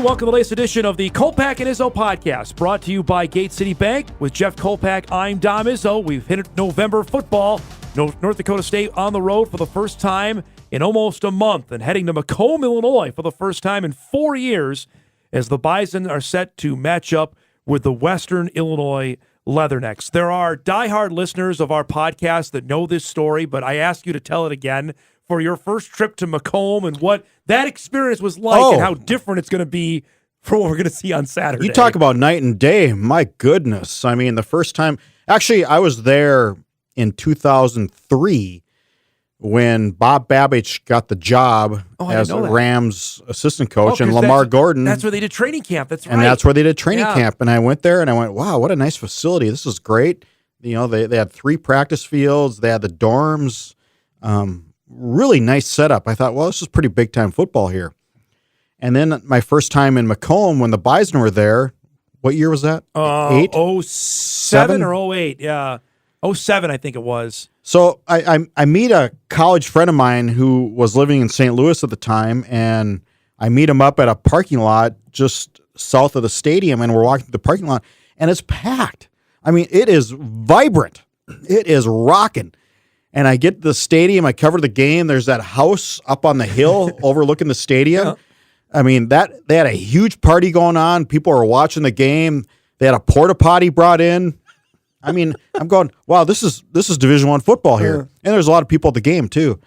welcome to the latest edition of the Kolpack and Izzo podcast, brought to you by Gate City Bank. With Jeff Kolpack, I'm Dom Izzo. We've hit November football. North Dakota State on the road for the first time in almost a month and heading to Macomb, Illinois for the first time in 4 years as the Bison are set to match up with the Western Illinois Leathernecks. There are diehard listeners of our podcast that know this story, but I ask you to tell it again for your first trip to Macomb and what that experience was like and how different it's going to be from what we're going to see on Saturday. You talk about night and day. My goodness. I mean, the first time, actually, I was there in 2003 when Bob Babbage got the job as a Rams assistant coach and Lamar Gordon. That's where they did training camp. That's right. And that's where they did training camp. And I went there and I went, wow, what a nice facility. This is great. You know, they had 3 practice fields. They had the dorms. Really nice setup. I thought, well, this is pretty big time football here. And then my first time in Macomb when the Bison were there, what year was that? 07 or 08. Yeah. 07, I think it was. So I meet a college friend of mine who was living in St. Louis at the time, and I meet him up at a parking lot just south of the stadium, and we're walking through the parking lot, and it's packed. I mean, it is vibrant. It is rocking. And I get to the stadium, I cover the game. There's that house up on the hill overlooking the stadium. Yeah. I mean, they had a huge party going on. People were watching the game. They had a porta potty brought in. I mean, I'm going, wow, this is Division I football here. And there's a lot of people at the game too.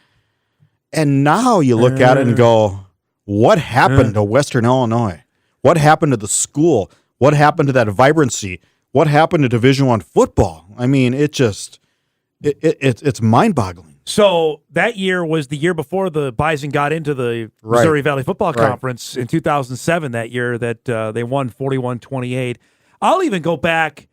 And now you look at it and go, what happened to Western Illinois? What happened to the school? What happened to that vibrancy? What happened to Division I football? I mean, it's mind-boggling. So that year was the year before the Bison got into the Missouri Valley Football Conference in 2007, that year that they won 41-28. I'll even go back.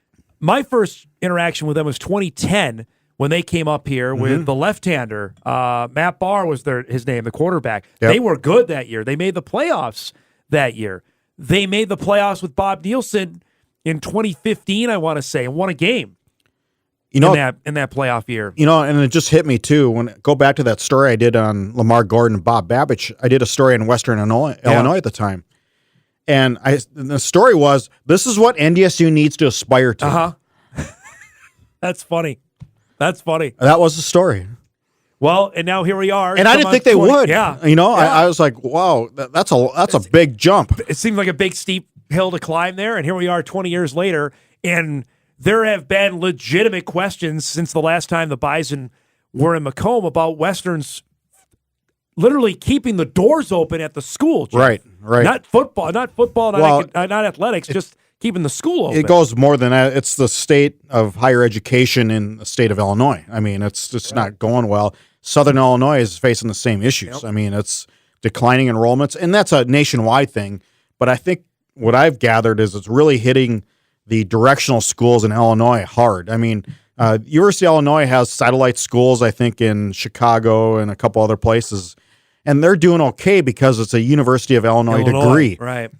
My first interaction with them was 2010 when they came up here with the left-hander. Matt Barr was his name, the quarterback. Yep. They were good that year. They made the playoffs that year. They made the playoffs with Bob Nielsen in 2015, I want to say, and won a game. In that playoff year. You know, and it just hit me, too. Go back to that story I did on Lamar Gordon and Bob Babbage. I did a story in Western Illinois at the time. And the story was, this is what NDSU needs to aspire to. Uh-huh. That's funny. That was the story. Well, and now here we are. And I didn't think they would. Yeah. You know, I was like, wow, that's a big jump. It seemed like a big, steep hill to climb there. And here we are 20 years later. And there have been legitimate questions since the last time the Bison were in Macomb about Western's literally keeping the doors open at the school. Jeff. Right. Not football, not athletics, just keeping the school open. It goes more than that. It's the state of higher education in the state of Illinois. I mean, it's just not going well. Southern Illinois is facing the same issues. Yep. I mean, it's declining enrollments, and that's a nationwide thing. But I think what I've gathered is it's really hitting the directional schools in Illinois hard. I mean, University of Illinois has satellite schools, I think, in Chicago and a couple other places, and they're doing okay because it's a University of Illinois degree. Right.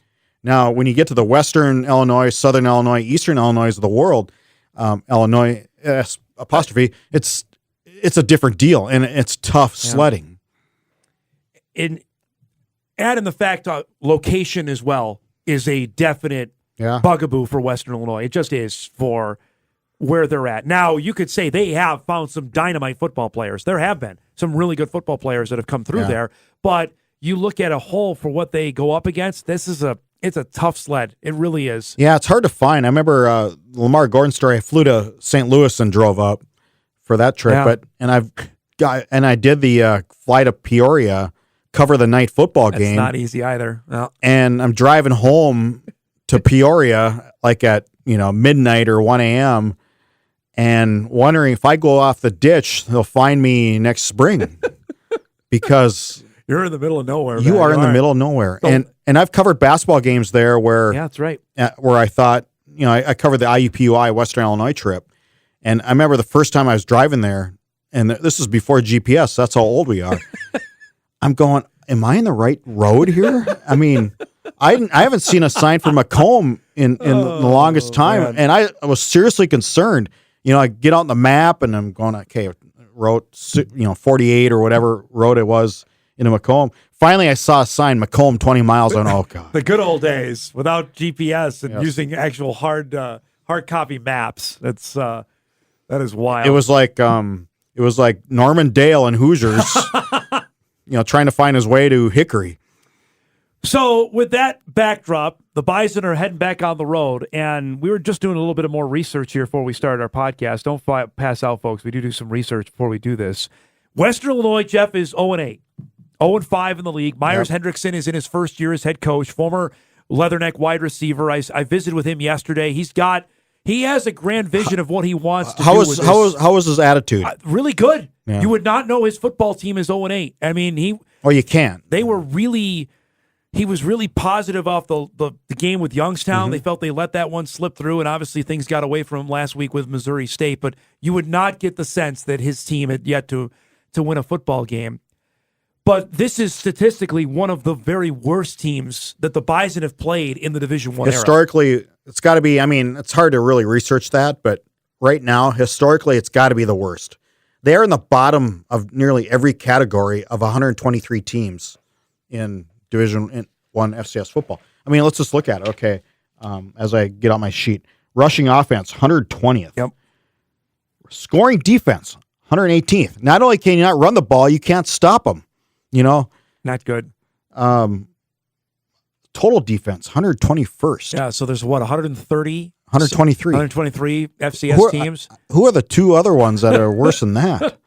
Now, when you get to the Western Illinois, Southern Illinois, Eastern Illinois of the world, Illinois apostrophe, it's a different deal, and it's tough sledding. And add in the fact location as well is a definite bugaboo for Western Illinois. It just is for where they're at. Now, you could say they have found some dynamite football players. There have been some really good football players that have come through there, but you look at a whole for what they go up against, it's a tough sled. It really is. Yeah, it's hard to find. I remember Lamar Gordon's story. I flew to St. Louis and drove up for that trip, and I did the fly to Peoria, cover the night football game. It's not easy either. No. And I'm driving home to Peoria like at midnight or 1 a.m. and wondering if I go off the ditch, they'll find me next spring because you're in the middle of nowhere. You are in the middle of nowhere, and I've covered basketball games there where that's right. Where I thought I covered the IUPUI Western Illinois trip, and I remember the first time I was driving there, and this is before GPS. That's how old we are. I'm going, am I in the right road here? I mean, I haven't seen a sign for Macomb in the longest time, man. And I was seriously concerned. I get out on the map and I'm going, okay, road 48 or whatever road it was into Macomb. Finally, I saw a sign, Macomb 20 miles. On oh god, the good old days without GPS and using actual hard copy maps. That is wild. It was like Norman Dale and Hoosiers, trying to find his way to Hickory. So with that backdrop, the Bison are heading back on the road, and we were just doing a little bit of more research here before we started our podcast. Don't pass out, folks. We do some research before we do this. Western Illinois, Jeff, is 0-8. 0-5 in the league. Myers Hendrickson is in his first year as head coach, former Leatherneck wide receiver. I visited with him yesterday. He has a grand vision of what he wants to do with this. How was his attitude? Really good. Yeah. You would not know his football team is 0-8. I mean, you can't. He was really positive off the game with Youngstown. Mm-hmm. They felt they let that one slip through, and obviously things got away from him last week with Missouri State. But you would not get the sense that his team had yet to win a football game. But this is statistically one of the very worst teams that the Bison have played in the Division I era. Historically, it's got to be, it's hard to really research that, but right now, historically, it's got to be the worst. They're in the bottom of nearly every category of 123 teams in Division I FCS football. Let's just look at it. Okay, as I get on my sheet. Rushing offense, 120th. Yep. Scoring defense, 118th. Not only can you not run the ball, you can't stop them. Not good. Total defense, 121st. Yeah, so there's 130? 123. 123 FCS teams. Who are the two other ones that are worse than that?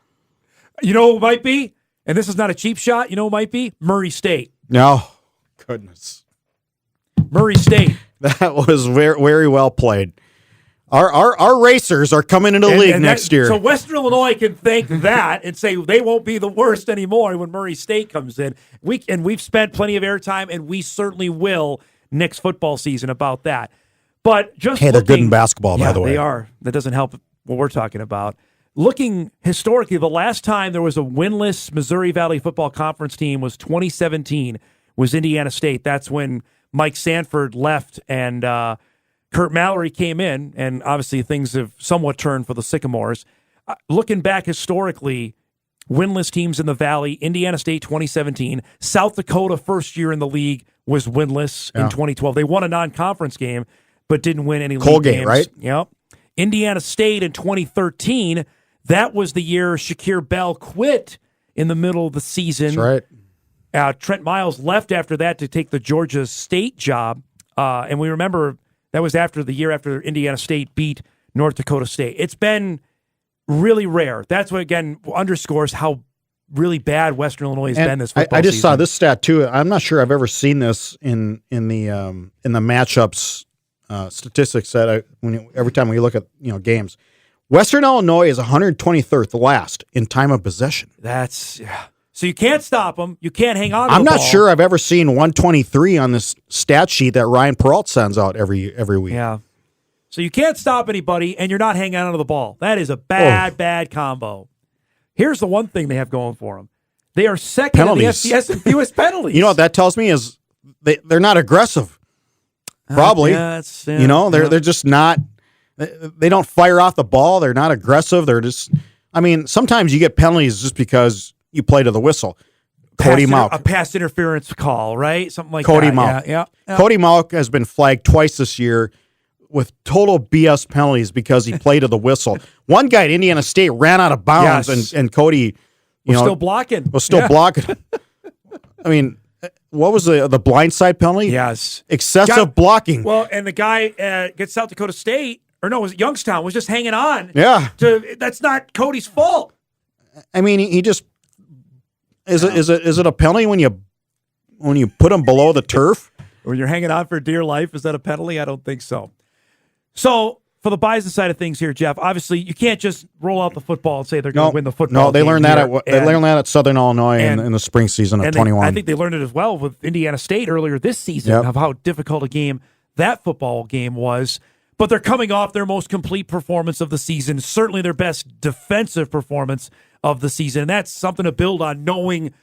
You know who it might be? And this is not a cheap shot. You know who it might be? Murray State. No. Goodness. Murray State. That was very, very well played. Our racers are coming into the league next year. So Western Illinois can thank that and say they won't be the worst anymore when Murray State comes in. We've spent plenty of airtime, and we certainly will next football season about that. But they're good in basketball, by the way. They are. That doesn't help what we're talking about. Looking historically, the last time there was a winless Missouri Valley Football Conference team was 2017. Was Indiana State. That's when Mike Sanford left and Kurt Mallory came in, and obviously things have somewhat turned for the Sycamores. Looking back historically, winless teams in the Valley, Indiana State 2017, South Dakota first year in the league was winless in 2012. They won a non-conference game, but didn't win any league games. Right? Yep. Indiana State in 2013, that was the year Shakir Bell quit in the middle of the season. That's right. Trent Miles left after that to take the Georgia State job, and we remember that was after the year after Indiana State beat North Dakota State. It's been really rare. That's what, again, underscores how really bad Western Illinois has been this football I just season. saw this stat, too. I'm not sure I've ever seen this in the matchups statistics that every time we look at games. Western Illinois is 123rd last in time of possession. So you can't stop them. You can't hang on to I'm the not ball. sure I've ever seen 123 on this stat sheet that Ryan Peralt sends out every week. Yeah. So you can't stop anybody, and you're not hanging on to the ball. That is a bad combo. Here's the one thing they have going for them. They are second in the FCS in fewest penalties. You know what that tells me is they're not aggressive. Probably. They're just not. They don't fire off the ball. They're not aggressive. They're just. Sometimes you get penalties just because you play to the whistle. Cody Mauck. A pass interference call, right? Something like Cody that. Mauck. Yeah. Cody Mauck has been flagged twice this year with total BS penalties because he played to the whistle. One guy at Indiana State ran out of bounds, and Cody was still blocking. Blocking. What was the blindside penalty? Yes. Excessive blocking. Well, and the guy gets South Dakota State, or no, it was Youngstown, was just hanging on. Yeah. That's not Cody's fault. He just is it a penalty when you put him below the turf? When you're hanging on for dear life, is that a penalty? I don't think so. So for the Bison side of things here, Jeff, obviously you can't just roll out the football and say they're going to win the football. No, they game learned that here. they learned that at Southern Illinois in the spring season of 21. I think they learned it as well with Indiana State earlier this season of how difficult a game that football game was. But they're coming off their most complete performance of the season, certainly their best defensive performance of the season. And that's something to build on, knowing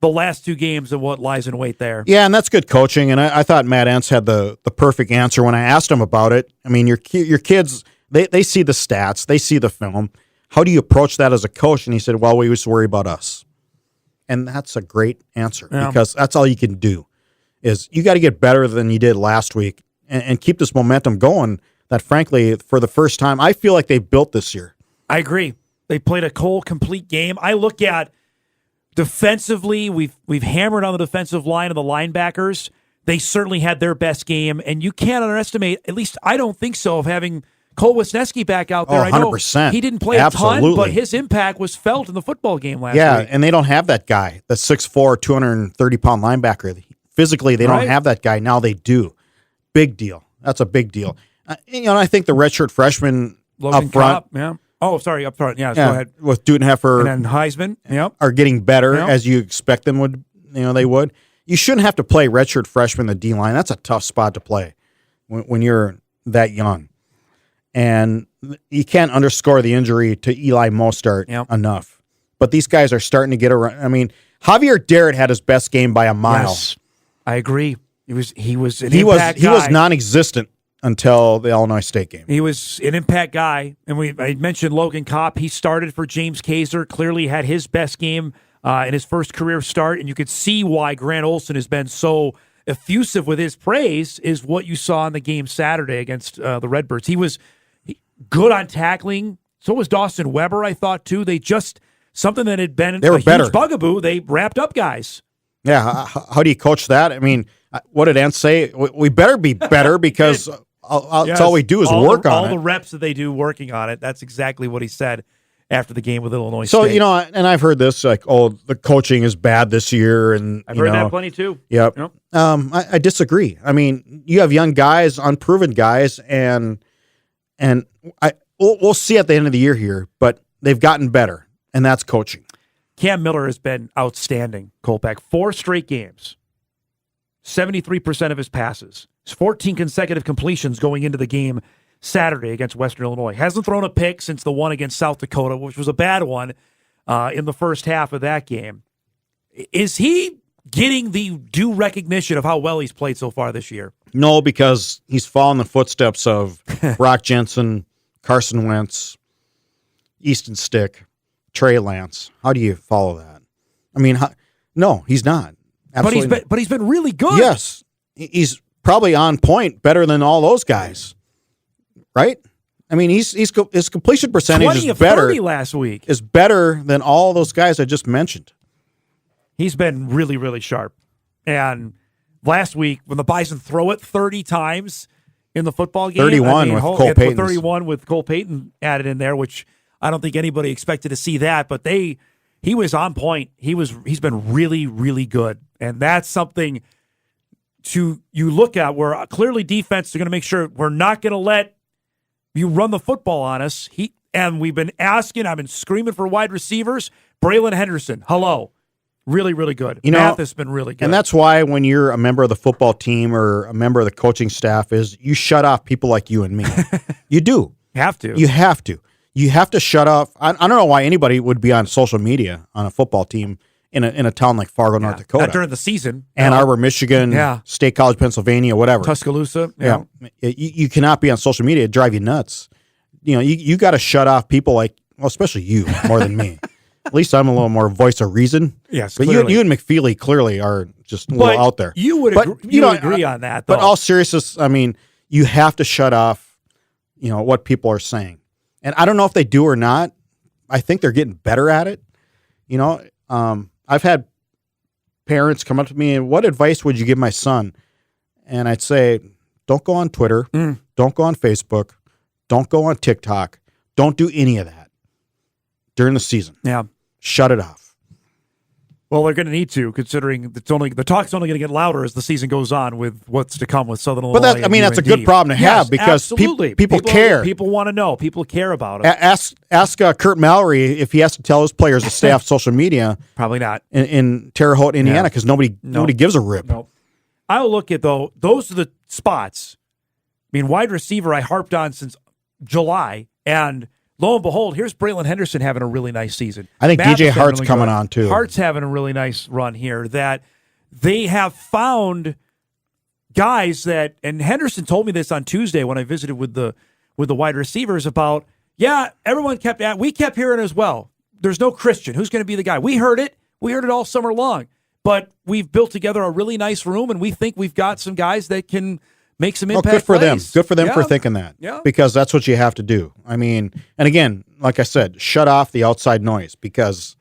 the last two games and what lies in wait there. Yeah, and that's good coaching. And I thought Matt Entz had the perfect answer when I asked him about it. Your kids, they see the stats, they see the film. How do you approach that as a coach? And he said, well, we used to worry about us. And that's a great answer because that's all you can do is you got to get better than you did last week and keep this momentum going that, frankly, for the first time, I feel like they built this year. I agree. They played a whole complete game. I look at defensively, we've hammered on the defensive line of the linebackers. They certainly had their best game, and you can't underestimate, at least I don't think so, of having Cole Wisniewski back out there. 100%. I know he didn't play a ton, but his impact was felt in the football game last week. Yeah, and they don't have that guy, the 6'4", 230-pound linebacker. Physically, they don't have that guy. Now they do. Big deal. That's a big deal. I think the redshirt freshman Logan up front. Kopp, yeah. Oh, sorry, up front. Yeah, go ahead. With Dudenheffer and then Heisman. Yep. Are getting better as you expect them would. They would. You shouldn't have to play redshirt freshman the D line. That's a tough spot to play when you're that young. And you can't underscore the injury to Eli Mostert enough. But these guys are starting to get around. I mean, Javier Darrett had his best game by a mile. Yes, I agree. He was an impact guy. He was non-existent until the Illinois State game. He was an impact guy. And I mentioned Logan Kopp. He started for James Kaiser, clearly had his best game in his first career start. And you could see why Grant Olson has been so effusive with his praise is what you saw in the game Saturday against the Redbirds. He was good on tackling. So was Dawson Weber, I thought, too. They just, something that had been a huge bugaboo, they wrapped up guys. Yeah, how do you coach that? I mean, what did Ant say? We better be better because that's all we do is work on it. All the reps that they do working on it. That's exactly what he said after the game with Illinois State. So, and I've heard this, like, the coaching is bad this year. And I've heard that plenty, too. Yep. I disagree. I mean, you have young guys, unproven guys, and we'll see at the end of the year here, but they've gotten better, and that's coaching. Cam Miller has been outstanding, Kolpack. 4 straight games, 73% of his passes, 14 consecutive completions going into the game Saturday against Western Illinois. Hasn't thrown a pick since the one against South Dakota, which was a bad one in the first half of that game. Is he getting the due recognition of how well he's played so far this year? No, because he's following the footsteps of Brock Jensen, Carson Wentz, Easton Stick, Trey Lance. How do you follow that? I mean, no, he's not. Absolutely but he's been really good. Yes, he's probably on point, better than all those guys, right? I mean, his completion percentage 20 is of better 30 last week. Is better than all those guys I just mentioned. He's been really, really sharp. And last week, when the Bison throw it 30 times in the football game, 31 with Cole Payton. 31 with Cole Payton added in there, which I don't think anybody expected to see that, but he was on point. He's been really, really good. And that's something you look at where clearly defense are going to make sure we're not going to let you run the football on us. And we've been asking, I've been screaming for wide receivers. Braylon Henderson, hello. Really, really good. Math has been really good. And that's why when you're a member of the football team or a member of the coaching staff is you shut off people like you and me. You do. Have to. You have to. You have to shut off. I don't know why anybody would be on social media on a football team in a town like Fargo, North Dakota. Not during the season. Ann Arbor, Michigan, State College, Pennsylvania, whatever. Tuscaloosa. Yeah. You cannot be on social media. It'd drive you nuts. You got to shut off people like, well, especially you more than me. At least I'm a little more voice of reason. Yes, but you and McFeely clearly are just a little out there. You would agree on that, though. But all seriousness, I mean, you have to shut off, what people are saying. And I don't know if they do or not. I think they're getting better at it. I've had parents come up to me and, what advice would you give my son? And I'd say, don't go on Twitter. Don't go on Facebook. Don't go on TikTok. Don't do any of that during the season. Yeah. Shut it off. Well, they're going to need to, considering the talk's only going to get louder as the season goes on with what's to come with Southern Illinois. But that's a good problem to have because people care. People want to know. People care about it. Ask Kurt Mallory if he has to tell his players to stay off social media. Probably not. In Terre Haute, Indiana, because nobody gives a rip. No. I'll look at, though, those are the spots. I mean, wide receiver I harped on since July, and lo and behold, here's Braylon Henderson having a really nice season. I think DJ Hart's coming on, too. Hart's having a really nice run here, that they have found guys that, and Henderson told me this on Tuesday when I visited with the wide receivers about, everyone we kept hearing as well, there's no Christian. Who's going to be the guy? We heard it. We heard it all summer long. But we've built together a really nice room, and we think we've got some guys that can make some impact good for plays. them. Good for them for thinking that. Yeah. Because that's what you have to do. I mean, and again, like I said, shut off the outside noise because,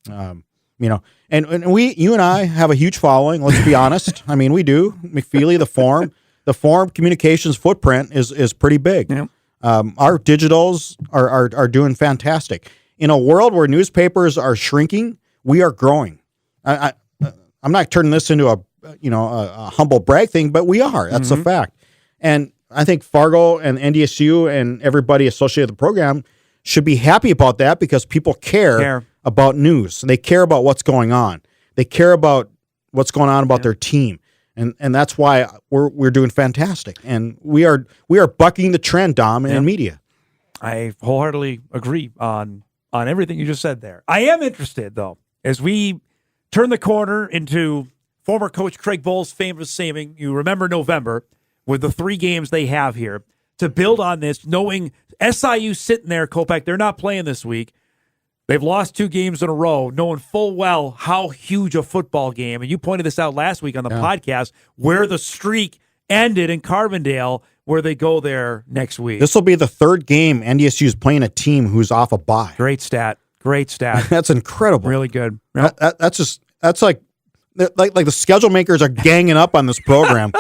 and you and I have a huge following. Let's be honest. I mean, we do. McFeely, the forum communications footprint is pretty big. Yeah. Our digitals are doing fantastic. In a world where newspapers are shrinking, we are growing. I'm not turning this into a humble brag thing, but we are. That's a fact. And I think Fargo and NDSU and everybody associated with the program should be happy about that because people care about news. They care about what's going on. They care about what's going on about their team. And that's why we're doing fantastic. And we are bucking the trend, Dom, in media. I wholeheartedly agree on everything you just said there. I am interested, though, as we turn the corner into former coach Craig Bohl's famous saying, you remember November, with the 3 games they have here, to build on this, knowing SIU sitting there, Kolpack, they're not playing this week. They've lost 2 games in a row, knowing full well how huge a football game, and you pointed this out last week on the podcast, where the streak ended in Carbondale, where they go there next week. This will be the 3rd game NDSU is playing a team who's off a bye. Great stat. That's incredible. Really good. Yep. That's like the schedule makers are ganging up on this program.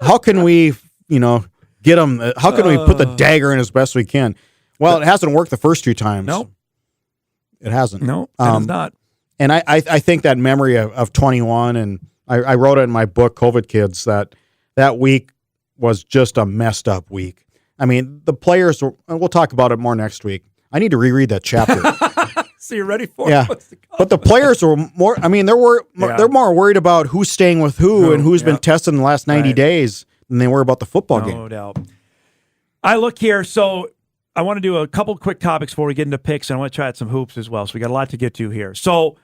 How can we, get them? How can we put the dagger in as best we can? Well, it hasn't worked the first 2 times. No, it hasn't. No, it has not. And I think that memory of 21, and I wrote it in my book, COVID Kids, that week was just a messed up week. I mean, the players, we'll talk about it more next week. I need to reread that chapter. So you're ready for it? But the players were more, they're more worried about who's staying with who and who's been tested in the last 90 days than they were about the football game. No doubt. I look here, so I want to do a couple quick topics before we get into picks, and I want to try out some hoops as well, so we got a lot to get to here. So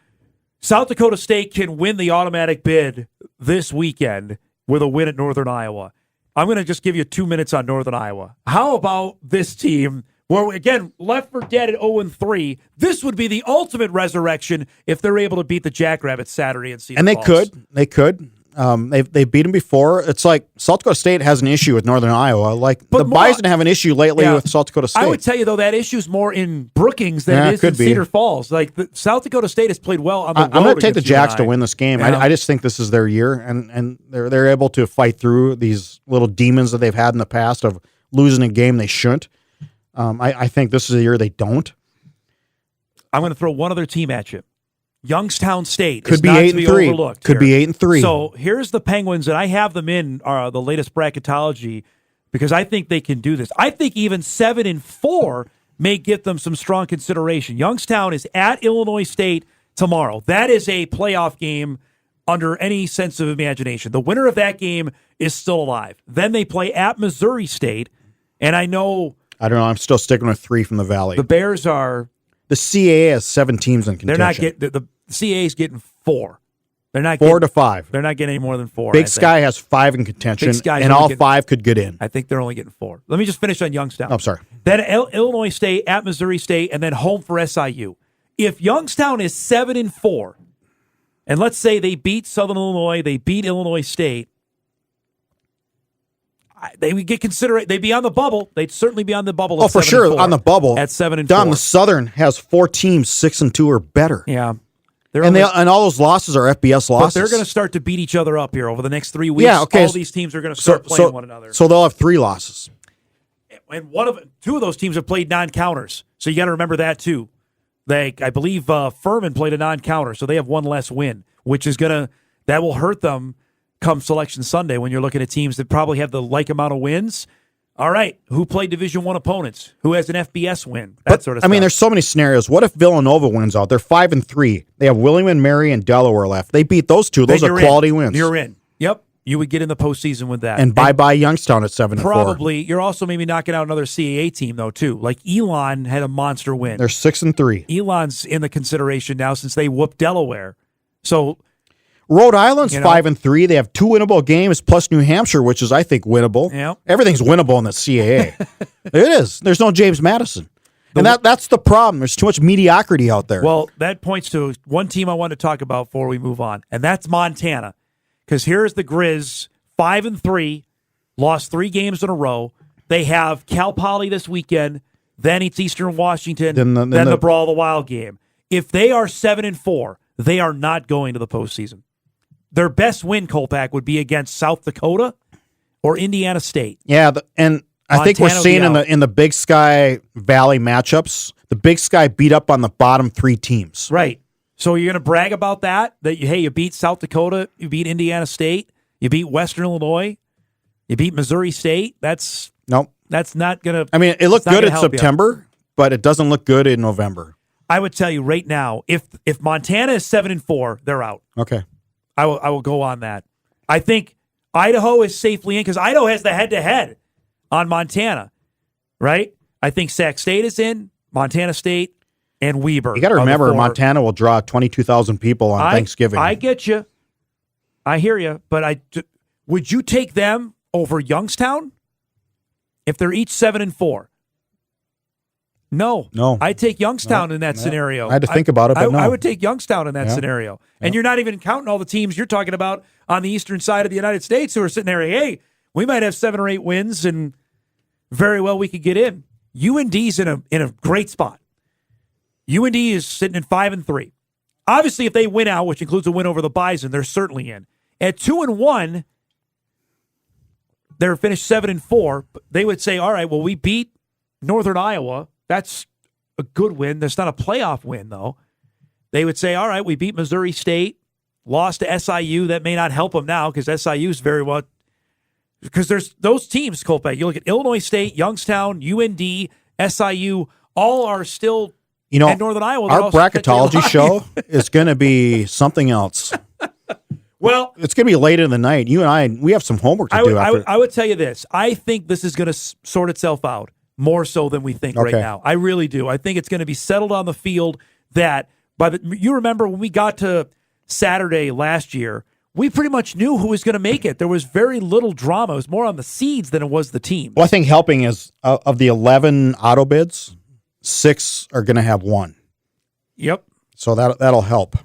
South Dakota State can win the automatic bid this weekend with a win at Northern Iowa. I'm going to just give you 2 minutes on Northern Iowa. How about this team? Where, again, left for dead at 0-3. This would be the ultimate resurrection if they're able to beat the Jackrabbits Saturday and Cedar Falls. They could. They've beat them before. It's like South Dakota State has an issue with Northern Iowa. Bison have an issue lately with South Dakota State. I would tell you, though, that issue is more in Brookings than it is in Cedar Falls. South Dakota State has played well on the road. I'm going to take the Jacks to win this game. Yeah. I just think this is their year, and they're able to fight through these little demons that they've had in the past of losing a game they shouldn't. I think this is a year they don't. I'm going to throw one other team at you. Youngstown State could be 8-3. Could be 8-3. So here's the Penguins, and I have them in the latest bracketology because I think they can do this. I think even 7-4 may get them some strong consideration. Youngstown is at Illinois State tomorrow. That is a playoff game under any sense of imagination. The winner of that game is still alive. Then they play at Missouri State, and I don't know. I'm still sticking with 3 from the Valley. The Bears are. The CAA has 7 teams in contention. They're not getting the CAA is getting 4. They're not 4 to 5. They're not getting any more than 4. Big Sky has 5 in contention, and all 5 could get in. I think they're only getting 4. Let me just finish on Youngstown. I'm sorry. Then Illinois State at Missouri State, and then home for SIU. If Youngstown is 7-4, and let's say they beat Southern Illinois, they beat Illinois State. They would get considered. They'd be on the bubble. They'd certainly be on the bubble. Oh, for sure, on the bubble at 7-4. Don, the Southern has 4 teams 6-2 or better. Yeah, and all those losses are FBS losses. But they're going to start to beat each other up here over the next 3 weeks. Yeah, okay. All these teams are going to start playing one another. So they'll have 3 losses, and 2 of those teams have played non-counters. So you got to remember that too. I believe Furman played a non-counter, so they have 1 less win, which is that will hurt them come Selection Sunday when you're looking at teams that probably have the like amount of wins. All right, who played Division I opponents? Who has an FBS win? That sort of stuff. I mean, there's so many scenarios. What if Villanova wins out? They're 5-3. They have William and Mary and Delaware left. They beat those 2. Those are quality wins. You're in. Yep. You would get in the postseason with that. And bye-bye Youngstown at 7-4. Probably. You're also maybe knocking out another CAA team, though, too. Like Elon had a monster win. They're 6-3. Elon's in the consideration now since they whooped Delaware. So Rhode Island's 5-3. They have 2 winnable games plus New Hampshire, which is, I think, winnable. Yep. Everything's winnable in the CAA. It is. There's no James Madison. And that's the problem. There's too much mediocrity out there. Well, that points to one team I want to talk about before we move on, and that's Montana. Because here's the Grizz, 5-3, lost 3 games in a row. They have Cal Poly this weekend. Then it's Eastern Washington. Then the Brawl of the Wild game. If they are 7-4, they are not going to the postseason. Their best win, Kolpack, would be against South Dakota or Indiana State. Yeah, and I think we're seeing in the Big Sky Valley matchups, the Big Sky beat up on the bottom 3 teams. Right. So you're going to brag about that you beat South Dakota, you beat Indiana State, you beat Western Illinois, you beat Missouri State. That's not going to. I mean, it looked good in September, but it doesn't look good in November. I would tell you right now, if Montana is 7-4, they're out. Okay. I will go on that. I think Idaho is safely in because Idaho has the head-to-head on Montana, right? I think Sac State is in, Montana State, and Weber. You got to remember, Montana will draw 22,000 people on Thanksgiving. I get you. I hear you. But would you take them over Youngstown if they're each 7-4? No. I take Youngstown in that scenario. I had to think about it, but no. I would take Youngstown in that scenario. And you're not even counting all the teams you're talking about on the eastern side of the United States who are sitting there, hey, we might have 7 or 8 wins and very well we could get in. UND's in a great spot. UND is sitting in 5-3. Obviously, if they win out, which includes a win over the Bison, they're certainly in. At 2-1, they're finished 7-4. They would say, all right, well, we beat Northern Iowa. That's a good win. That's not a playoff win, though. They would say, all right, we beat Missouri State, lost to SIU. That may not help them now because SIU is very well. Because there's those teams, Kolpack. You look at Illinois State, Youngstown, UND, SIU, all are still at Northern Iowa. Our bracketology show is going to be something else. Well, it's going to be late in the night. You and I, we have some homework to do. I would tell you this. I think this is going to sort itself out more so than we think right now. I really do. I think it's going to be settled on the field that you remember when we got to Saturday last year, we pretty much knew who was going to make it. There was very little drama. It was more on the seeds than it was the team. Well, I think helping is of the 11 auto bids, 6 are going to have 1. Yep. So that'll help.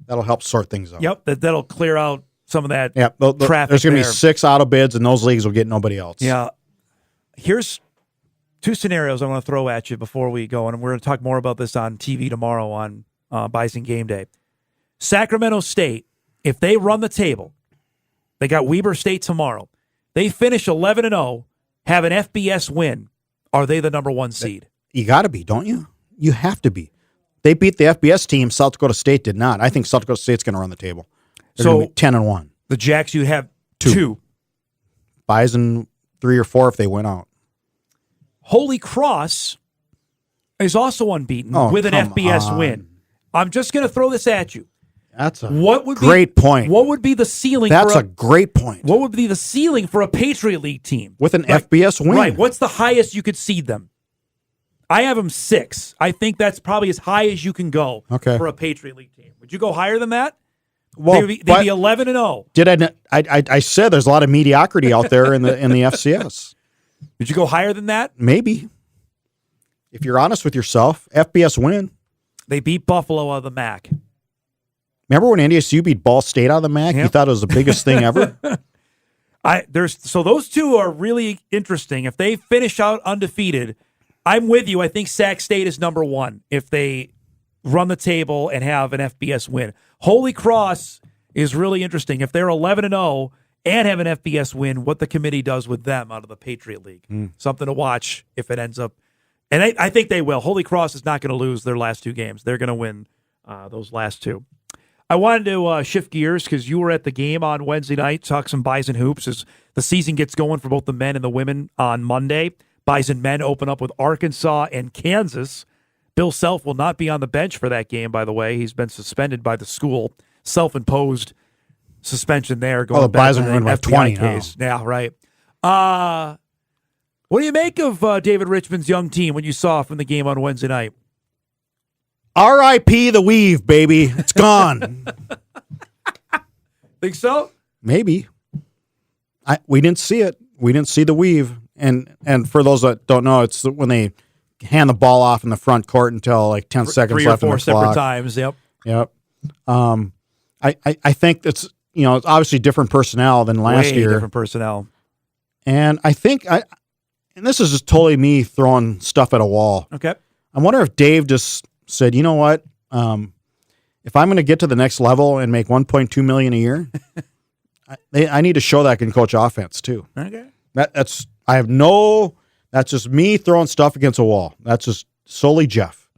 That'll help sort things out. Yep. That'll clear out some of that traffic. There's going to be 6 auto bids, and those leagues will get nobody else. Yeah. Here's 2 scenarios I want to throw at you before we go, and we're going to talk more about this on TV tomorrow on Bison Game Day. Sacramento State, if they run the table, they got Weber State tomorrow. They finish 11-0, have an FBS win. Are they the number 1 seed? You got to be, don't you? You have to be. They beat the FBS team. South Dakota State did not. I think South Dakota State's going to run the table. They're going to be 10-1. The Jacks, you have 2. Bison 3 or 4 if they win out. Holy Cross is also unbeaten with an FBS win. I'm just going to throw this at you. That's a great point. What would be the ceiling? That's a great point. What would be the ceiling for a Patriot League team? With an FBS win. Right. What's the highest you could seed them? I have them 6. I think that's probably as high as you can go for a Patriot League team. Would you go higher than that? Well, they'd be 11-0. Did I said there's a lot of mediocrity out there in the FCS. Did you go higher than that? Maybe. If you're honest with yourself, FBS win. They beat Buffalo out of the MAC. Remember when NDSU beat Ball State out of the MAC? Yep. You thought it was the biggest thing ever? So those 2 are really interesting. If they finish out undefeated, I'm with you. I think Sac State is number 1 if they run the table and have an FBS win. Holy Cross is really interesting. If they're 11-0 and have an FBS win, what the committee does with them out of the Patriot League. Something to watch if it ends up. And I think they will. Holy Cross is not going to lose their last 2 games. They're going to win those last 2. I wanted to shift gears because you were at the game on Wednesday night, talk some Bison hoops as the season gets going for both the men and the women on Monday. Bison men open up with Arkansas and Kansas. Bill Self will not be on the bench for that game, by the way. He's been suspended by the school. Self-imposed suspension there. The Bison win by 20 case. Yeah, right. What do you make of David Richmond's young team when you saw from the game on Wednesday night? R.I.P. the weave, baby. It's gone. Think so? Maybe. We didn't see it. We didn't see the weave. And for those that don't know, it's when they hand the ball off in the front court until like 10 seconds left on the clock. 3 or 4 separate times. Yep. I think it's it's obviously different personnel than last Way year. Different personnel. And I think and this is just totally me throwing stuff at a wall. Okay. I wonder if Dave just said, you know what, if I'm going to get to the next level and make $1.2 million a year, I need to show that I can coach offense too. Okay. That's just me throwing stuff against a wall. That's just solely Jeff.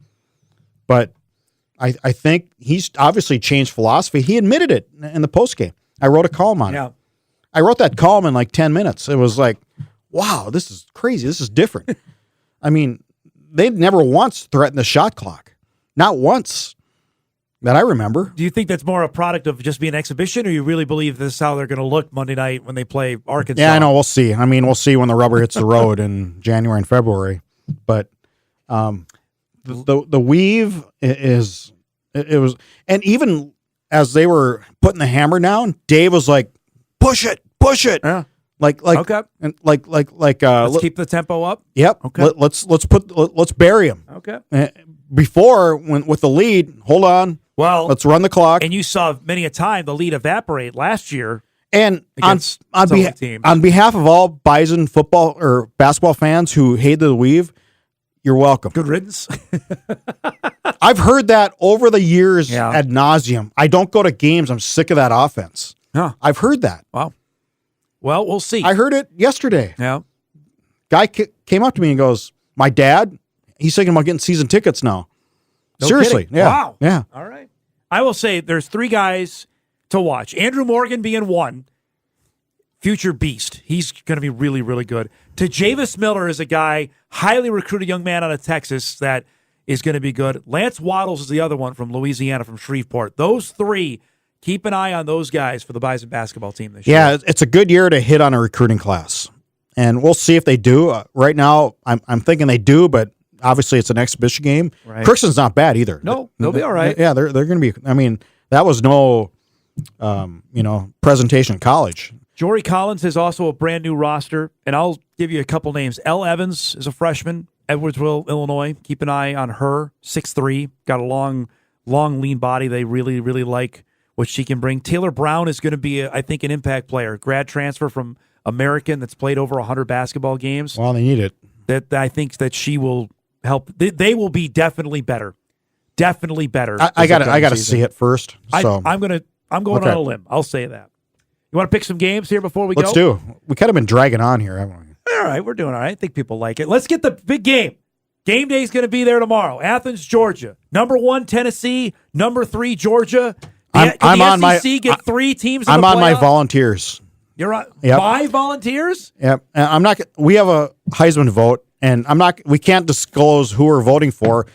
But I think he's obviously changed philosophy. He admitted it in the postgame. I wrote a column on it. I wrote that column in like 10 minutes. It was like, wow, this is crazy. This is different. I mean, they never once threatened the shot clock. Not once that I remember. Do you think that's more a product of just being an exhibition, or you really believe this is how they're going to look Monday night when they play Arkansas? Yeah, I know. We'll see. I mean, we'll see when the rubber hits the road in January and February. But the weave is it was, and even as they were putting the hammer down, Dave was like, push it. Yeah. Like okay. And let's keep the tempo up. Yep. Okay. Let's bury him. Okay. Before, when with the lead, hold on. Well, let's run the clock. And you saw many a time the lead evaporate last year. And on behalf of all Bison football or basketball fans who hated the weave, you're welcome. Good riddance. I've heard that over the years ad nauseum. I don't go to games. I'm sick of that offense. Huh. I've heard that. Wow. Well, we'll see. I heard it yesterday. Yeah. Guy came up to me and goes, my dad, he's thinking about getting season tickets now. No Seriously. kidding. Yeah. Wow. Yeah. All right. I will say there's 3 guys to watch. Andrew Morgan being one. Future beast. He's going to be really, really good. Tejavis Miller is a guy, highly recruited young man out of Texas that is going to be good. Lance Waddles is the other one from Louisiana, from Shreveport. Those 3, keep an eye on those guys for the Bison basketball team this year. Yeah, it's a good year to hit on a recruiting class. And we'll see if they do. Right now, I'm thinking they do, but obviously it's an exhibition game. Right. Crookston's not bad either. No, they'll be all right. Yeah, they're going to be. I mean, that was no, presentation in college. Jory Collins has also a brand new roster, and I'll give you a couple names. Elle Evans is a freshman, Edwardsville, Illinois. Keep an eye on her. 6'3", got a long, lean body. They really, really like what she can bring. Taylor Brown is going to be, I think, an impact player. Grad transfer from American that's played over 100 basketball games. Well, they need it. That I think that she will help. They will be definitely better. Definitely better. I got to see it first. So I'm going on a limb. I'll say that. You want to pick some games here before we Let's go? do. We kind of been dragging on here, haven't we? All right, we're doing all right. I think people like it. Let's get the big game. Game day is going to be there tomorrow. Athens, Georgia. Number 1, Tennessee. Number 3, Georgia. I'm on my. Get 3 teams. I'm on my volunteers. You're on Yep. my volunteers. Yep. And I'm not. We have a Heisman vote, and I'm not. We can't disclose who we're voting for,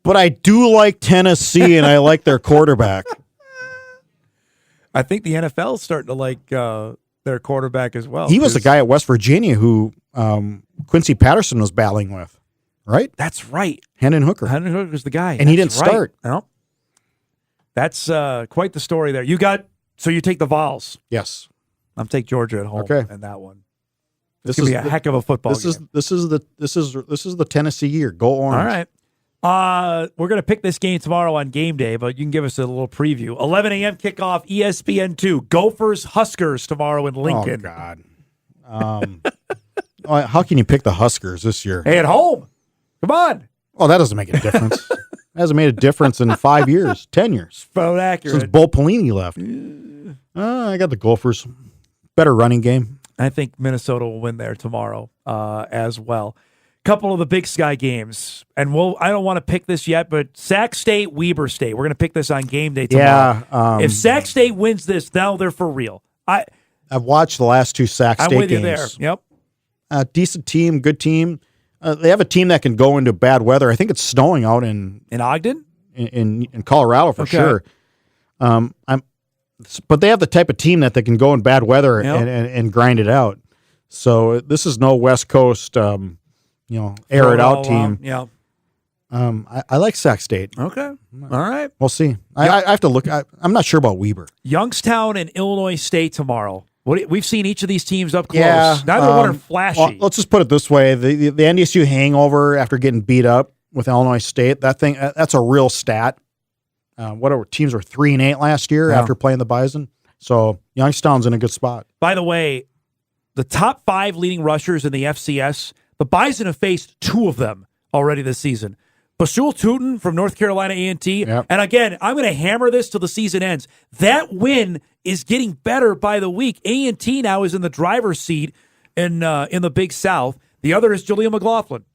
but I do like Tennessee, and I like their quarterback. I think the NFL is starting to like their quarterback as well. He was the guy at West Virginia who Quincy Patterson was battling with, right? That's right. Hendon Hooker. Hendon Hooker's the guy. And he didn't start. No. That's quite the story there. So you take the Vols. Yes. I'm take Georgia at home in that one. This is a heck of a football game. This is the Tennessee year. Go Orange. All right. We're going to pick this game tomorrow on game day, but you can give us a little preview. 11 a.m. kickoff, ESPN2. Gophers, Huskers tomorrow in Lincoln. Oh, God. How can you pick the Huskers this year? Hey, at home. Come on. Oh, that doesn't make a difference. That hasn't made a difference in 5 years, 10 years. Phone accurate. Since Bo Pelini left. I got the Gophers. Better running game. I think Minnesota will win there tomorrow as well. Couple of the Big Sky games, and I don't want to pick this yet, but Sac State, Weber State. We're going to pick this on game day tomorrow. Yeah, if Sac State wins this, now they're for real. I've watched the last 2 Sac State games. I'm with you there. Yep. Decent team, good team. They have a team that can go into bad weather. I think it's snowing out in Ogden, in Colorado for sure. But they have the type of team that they can go in bad weather and grind it out. So this is no West Coast. Air it out team. Yeah. I like Sac State. Okay. All right. We'll see. I have to look. I'm not sure about Weber. Youngstown and Illinois State tomorrow. We've seen each of these teams up close. Yeah, Neither one are flashy. Well, let's just put it this way: the NDSU hangover after getting beat up with Illinois State, that's a real stat. Whatever teams were 3-8 last year after playing the Bison. So Youngstown's in a good spot. By the way, the top 5 leading rushers in the FCS, the Bison have faced 2 of them already this season. Bashul Tootin from North Carolina A&T. Yep. And again, I'm going to hammer this till the season ends. That win is getting better by the week. A&T now is in the driver's seat in the Big South. The other is Jaleel McLaughlin.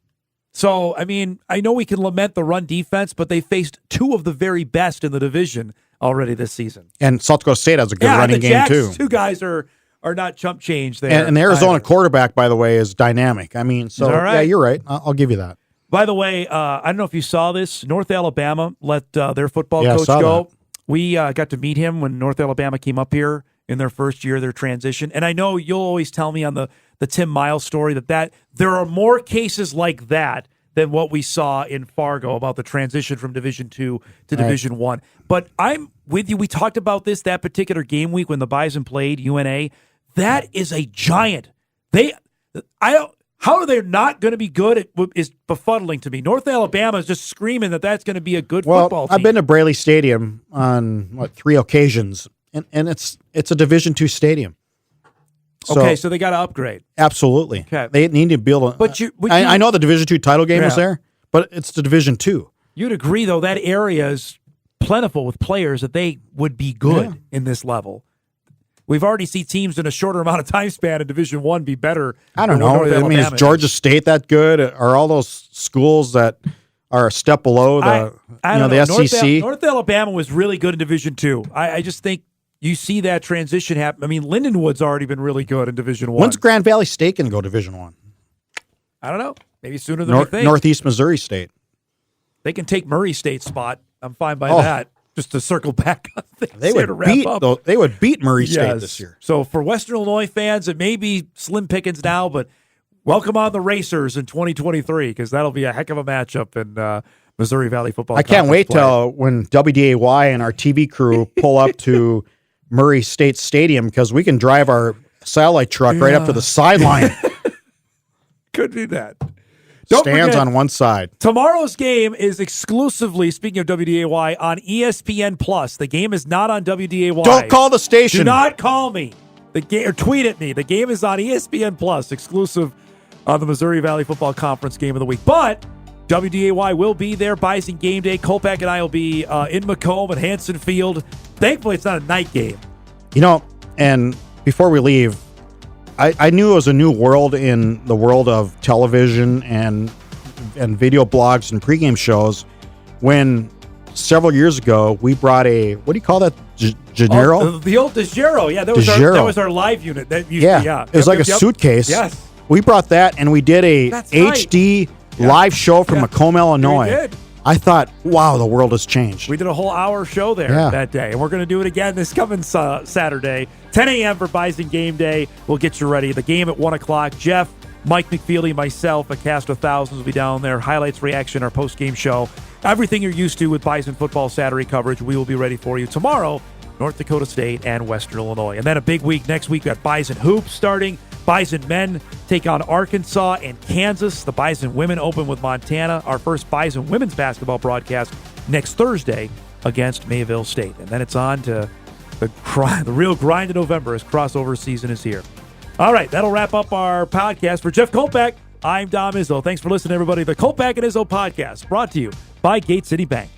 So, I mean, I know we can lament the run defense, but they faced 2 of the very best in the division already this season. And South Dakota State has a good running game, Jacks, too. 2 guys are not chump change there. And the Arizona quarterback, by the way, is dynamic. I mean, so, right? yeah, you're right. I'll give you that. By the way, I don't know if you saw this. North Alabama let their football coach saw go. that. We got to meet him when North Alabama came up here in their first year of their transition. And I know you'll always tell me on the Tim Miles story that there are more cases like that than what we saw in Fargo about the transition from Division II to Division I. But I'm with you. We talked about this that particular game week when the Bison played UNA. That is a giant. How are they not going to be good is befuddling to me. North Alabama is just screaming that's going to be a good football team. I've been to Braley Stadium on 3 occasions, and it's a Division II stadium. So they got to upgrade. Absolutely. Okay. They need to build I know the Division II title game was there, but it's the Division II. You'd agree, though, that area is plentiful with players that they would be good in this level. We've already seen teams in a shorter amount of time span in Division I be better. I don't know. I mean, is Georgia State that good? Are all those schools that are a step below the SEC? North Alabama was really good in Division II. I just think you see that transition happen. I mean, Lindenwood's already been really good in Division I. When's Grand Valley State going to go Division I? I don't know. Maybe sooner than we think. Northeast Missouri State. They can take Murray State's spot. I'm fine by that. Just to circle back on things they would beat Murray State this year. So for Western Illinois fans, it may be slim pickings now, but welcome on the Racers in 2023 because that'll be a heck of a matchup in Missouri Valley football. I can't wait till when WDAY and our TV crew pull up to Murray State Stadium because we can drive our satellite truck right up to the sideline. Could do that. Stands on one side. Tomorrow's game is exclusively, speaking of WDAY, on ESPN+. The game is not on WDAY. Don't call the station. Do not call me. Or tweet at me. The game is on ESPN+, exclusive on the Missouri Valley Football Conference Game of the Week. But WDAY will be there. Bison game day. Kolpack and I will be in Macomb at Hanson Field. Thankfully, it's not a night game. You know, and before we leave, I knew it was a new world in the world of television and video blogs and pregame shows when several years ago we brought what do you call that? Gennaro? The old DeGero. Yeah, that was our live unit. That used to be, It was like a suitcase. Yes. We brought that and we did a HD live show from Macomb, Illinois. We did. I thought, wow, the world has changed. We did a whole hour show there that day, and we're going to do it again this coming Saturday, 10 a.m. for Bison Game Day. We'll get you ready. The game at 1 o'clock. Jeff, Mike McFeely, myself, a cast of thousands will be down there. Highlights, reaction, our post-game show. Everything you're used to with Bison football Saturday coverage, we will be ready for you tomorrow. North Dakota State and Western Illinois. And then a big week next week. We got Bison Hoops starting. Bison men take on Arkansas and Kansas. The Bison women open with Montana. Our first Bison women's basketball broadcast next Thursday against Mayville State. And then it's on to the real grind of November as crossover season is here. All right, that'll wrap up our podcast. For Jeff Kolpack, I'm Dom Izzo. Thanks for listening, everybody. The Kolpack and Izzo podcast brought to you by Gate City Bank.